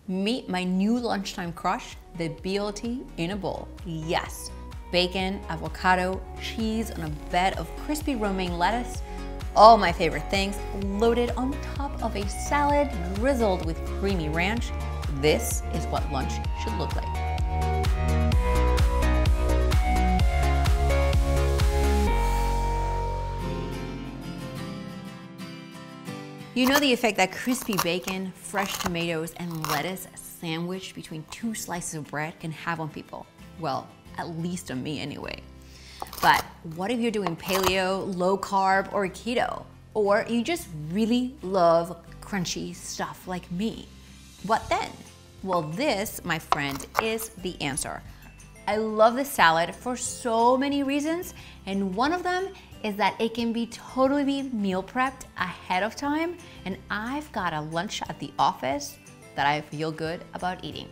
Meet my new lunchtime crush, the BLT in a bowl. Yes, bacon, avocado, cheese on a bed of crispy romaine lettuce, all my favorite things, loaded on top of a salad drizzled with creamy ranch. This is what lunch should look like. You know the effect that crispy bacon, fresh tomatoes, and lettuce sandwiched between two slices of bread can have on people? Well, at least on me anyway. But what if you're doing paleo, low carb, or keto? Or you just really love crunchy stuff like me? What then? Well, this, my friend, is the answer. I love this salad for so many reasons, and one of them is that it can be totally meal prepped ahead of time, and I've got a lunch at the office that I feel good about eating.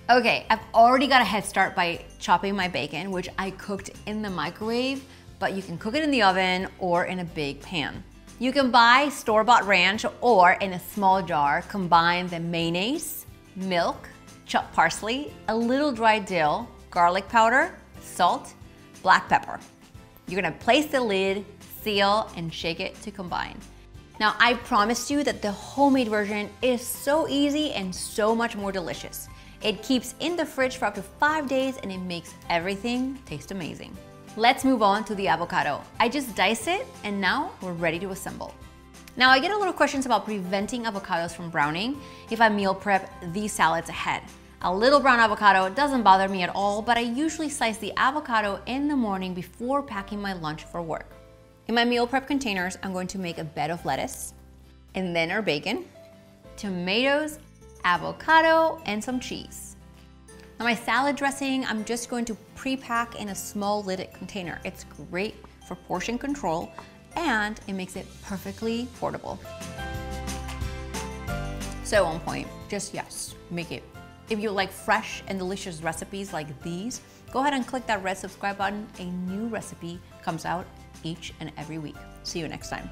Okay, I've already got a head start by chopping my bacon, which I cooked in the microwave, but you can cook it in the oven or in a big pan. You can buy store-bought ranch, or in a small jar, combine the mayonnaise, milk, chopped parsley, a little dried dill, garlic powder, salt, black pepper. You're gonna place the lid, seal, and shake it to combine. Now, I promised you that the homemade version is so easy and so much more delicious. It keeps in the fridge for up to 5 days and it makes everything taste amazing. Let's move on to the avocado. I just diced it and now we're ready to assemble. Now, I get a lot of questions about preventing avocados from browning if I meal prep these salads ahead. A little brown avocado doesn't bother me at all, but I usually slice the avocado in the morning before packing my lunch for work. In my meal prep containers, I'm going to make a bed of lettuce, and then our bacon, tomatoes, avocado, and some cheese. Now my salad dressing, I'm just going to pre-pack in a small lidded container. It's great for portion control, and it makes it perfectly portable. So on point, just yes, make it. If you like fresh and delicious recipes like these, go ahead and click that red subscribe button. A new recipe comes out each and every week. See you next time.